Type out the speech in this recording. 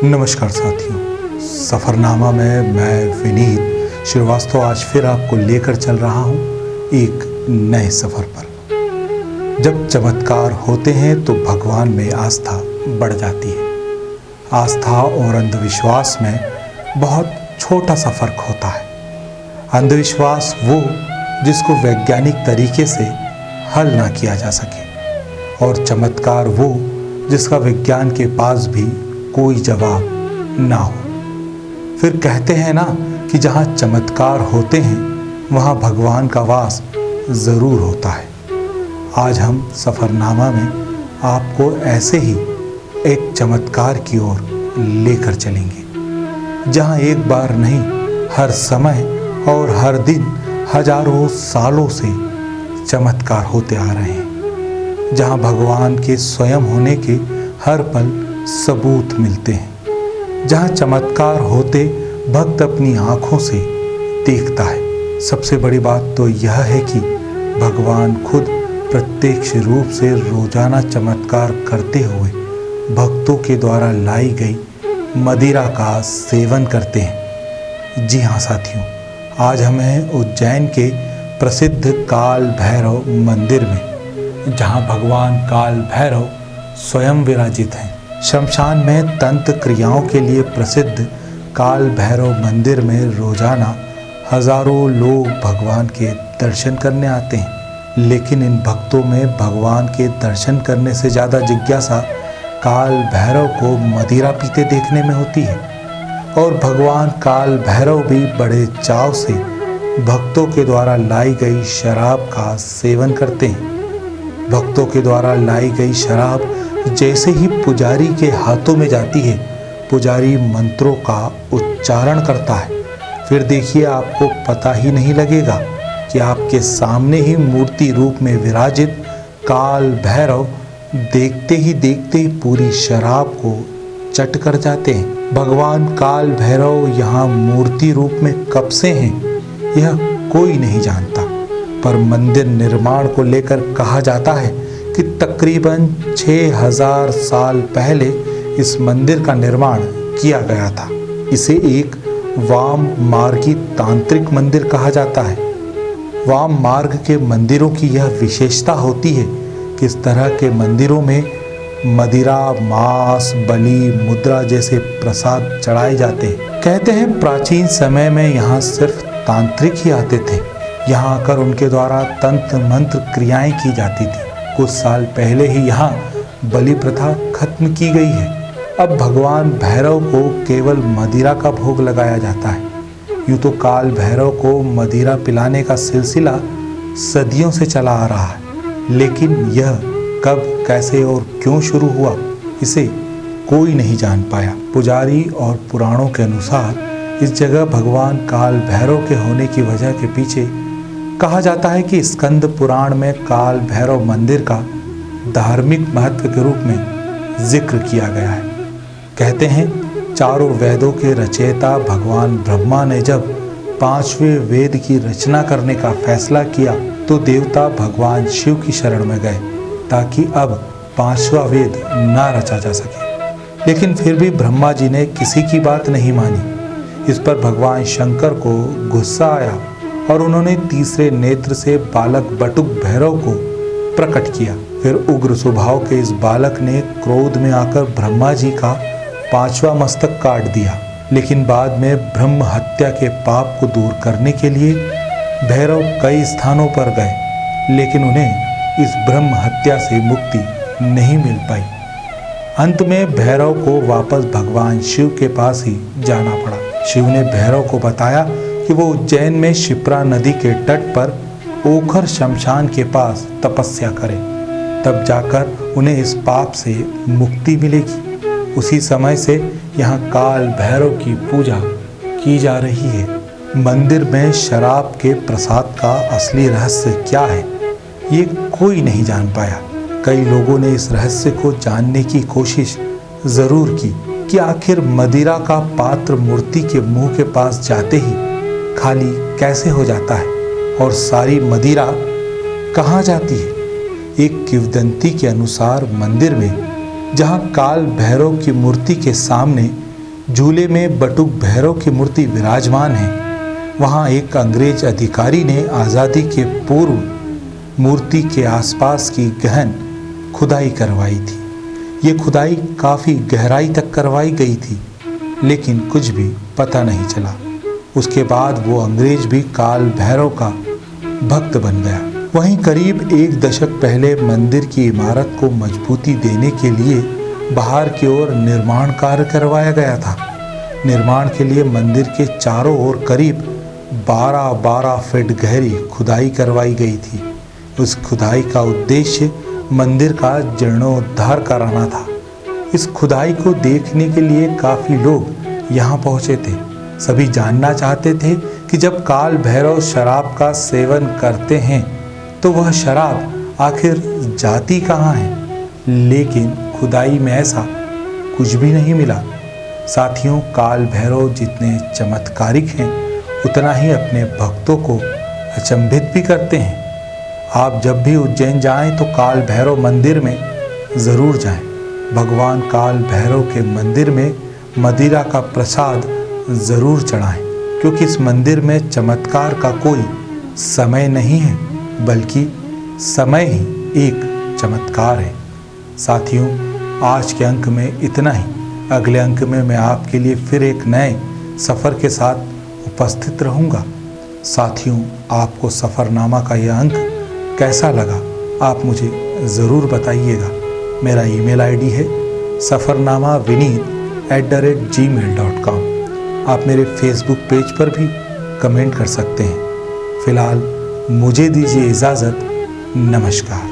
नमस्कार साथियों, सफ़रनामा में मैं विनीत श्रीवास्तव आज फिर आपको लेकर चल रहा हूँ एक नए सफ़र पर। जब चमत्कार होते हैं तो भगवान में आस्था बढ़ जाती है। आस्था और अंधविश्वास में बहुत छोटा सा फ़र्क होता है। अंधविश्वास वो जिसको वैज्ञानिक तरीके से हल ना किया जा सके, और चमत्कार वो जिसका विज्ञान के पास भी कोई जवाब ना हो। फिर कहते हैं ना कि जहाँ चमत्कार होते हैं वहाँ भगवान का वास ज़रूर होता है। आज हम सफ़रनामा में आपको ऐसे ही एक चमत्कार की ओर लेकर चलेंगे, जहाँ एक बार नहीं हर समय और हर दिन हजारों सालों से चमत्कार होते आ रहे हैं, जहाँ भगवान के स्वयं होने के हर पल सबूत मिलते हैं, जहाँ चमत्कार होते भक्त अपनी आँखों से देखता है। सबसे बड़ी बात तो यह है कि भगवान खुद प्रत्यक्ष रूप से रोजाना चमत्कार करते हुए भक्तों के द्वारा लाई गई मदिरा का सेवन करते हैं। जी हाँ साथियों, आज हम हैं उज्जैन के प्रसिद्ध काल भैरव मंदिर में, जहाँ भगवान काल भैरव स्वयं विराजित हैं। शमशान में तंत्र क्रियाओं के लिए प्रसिद्ध काल भैरव मंदिर में रोजाना हजारों लोग भगवान के दर्शन करने आते हैं, लेकिन इन भक्तों में भगवान के दर्शन करने से ज़्यादा जिज्ञासा काल भैरव को मदिरा पीते देखने में होती है। और भगवान काल भैरव भी बड़े चाव से भक्तों के द्वारा लाई गई शराब का सेवन करते हैं। भक्तों के द्वारा लाई गई शराब जैसे ही पुजारी के हाथों में जाती है, पुजारी मंत्रों का उच्चारण करता है। फिर देखिए, आपको पता ही नहीं लगेगा कि आपके सामने ही मूर्ति रूप में विराजित काल भैरव देखते ही पूरी शराब को चट कर जाते हैं। भगवान काल भैरव यहाँ मूर्ति रूप में कब से हैं यह कोई नहीं जानता, पर मंदिर निर्माण को लेकर कहा जाता है कि तकरीबन 6000 साल पहले इस मंदिर का निर्माण किया गया था। इसे एक वाम मार्गी तांत्रिक मंदिर कहा जाता है। वाम मार्ग के मंदिरों की यह विशेषता होती है कि इस तरह के मंदिरों में मदिरा, मांस, बलि, मुद्रा जैसे प्रसाद चढ़ाए जाते हैं। कहते हैं प्राचीन समय में यहाँ सिर्फ तांत्रिक ही आते थे। यहाँ आकर उनके द्वारा तंत्र मंत्र क्रियाएं की जाती थी। कुछ साल पहले ही यहाँ बलि प्रथा खत्म की गई है। अब भगवान भैरव को केवल मदिरा का भोग लगाया जाता है। यूँ तो काल भैरव को मदिरा पिलाने का सिलसिला सदियों से चला आ रहा है, लेकिन यह कब, कैसे और क्यों शुरू हुआ इसे कोई नहीं जान पाया। पुजारी और पुराणों के अनुसार इस जगह भगवान काल भैरव के होने की वजह के पीछे कहा जाता है कि स्कंद पुराण में काल भैरव मंदिर का धार्मिक महत्व के रूप में जिक्र किया गया है। कहते हैं चारों वेदों के रचयिता भगवान ब्रह्मा ने जब 5वें वेद की रचना करने का फैसला किया तो देवता भगवान शिव की शरण में गए ताकि अब 5वां वेद ना रचा जा सके। लेकिन फिर भी ब्रह्मा जी ने किसी की बात नहीं मानी। इस पर भगवान शंकर को गुस्सा आया और उन्होंने तीसरे नेत्र से बालक बटुक भैरव को प्रकट किया। फिर उग्र स्वभाव के इस बालक ने क्रोध में आकर ब्रह्मा जी का 5वां मस्तक काट दिया। लेकिन बाद में ब्रह्म हत्या के पाप को दूर करने के लिए भैरव कई स्थानों पर गए, लेकिन उन्हें इस ब्रह्म हत्या से मुक्ति नहीं मिल पाई। अंत में भैरव को वापस भगवान शिव के पास ही जाना पड़ा। शिव ने भैरव को बताया कि वो उज्जैन में शिप्रा नदी के तट पर ओखर शमशान के पास तपस्या करें, तब जाकर उन्हें इस पाप से मुक्ति मिलेगी। उसी समय से यहाँ काल भैरव की पूजा की जा रही है। मंदिर में शराब के प्रसाद का असली रहस्य क्या है ये कोई नहीं जान पाया। कई लोगों ने इस रहस्य को जानने की कोशिश जरूर की कि आखिर मदिरा का पात्र मूर्ति के मुंह के पास जाते ही खाली कैसे हो जाता है और सारी मदिरा कहाँ जाती है। एक किंवदंती के अनुसार मंदिर में जहाँ काल भैरव की मूर्ति के सामने झूले में बटुक भैरव की मूर्ति विराजमान है। वहाँ एक अंग्रेज अधिकारी ने आज़ादी के पूर्व मूर्ति के आसपास की गहन खुदाई करवाई थी। ये खुदाई काफ़ी गहराई तक करवाई गई थी, लेकिन कुछ भी पता नहीं चला। उसके बाद वो अंग्रेज भी काल भैरव का भक्त बन गया। वहीं करीब 1 दशक पहले मंदिर की इमारत को मजबूती देने के लिए बाहर की ओर निर्माण कार्य करवाया गया था। निर्माण के लिए मंदिर के चारों ओर करीब 12-12 फीट गहरी खुदाई करवाई गई थी। उस खुदाई का उद्देश्य मंदिर का जीर्णोद्धार कराना था। इस खुदाई को देखने के लिए काफ़ी लोग यहाँ पहुँचे थे। सभी जानना चाहते थे कि जब काल भैरव शराब का सेवन करते हैं तो वह शराब आखिर जाती कहाँ है। लेकिन खुदाई में ऐसा कुछ भी नहीं मिला। साथियों, काल भैरव जितने चमत्कारिक हैं उतना ही अपने भक्तों को अचंभित भी करते हैं। आप जब भी उज्जैन जाएं तो काल भैरव मंदिर में ज़रूर जाएं। भगवान काल भैरव के मंदिर में मदिरा का प्रसाद ज़रूर चढ़ाएं, क्योंकि इस मंदिर में चमत्कार का कोई समय नहीं है, बल्कि समय ही एक चमत्कार है। साथियों, आज के अंक में इतना ही। अगले अंक में मैं आपके लिए फिर एक नए सफ़र के साथ उपस्थित रहूँगा। साथियों, आपको सफ़रनामा का यह अंक कैसा लगा आप मुझे ज़रूर बताइएगा। मेरा ईमेल आईडी है safarnamavineet@gmail.com। आप मेरे फेसबुक पेज पर भी कमेंट कर सकते हैं। फ़िलहाल मुझे दीजिए इजाज़त। नमस्कार।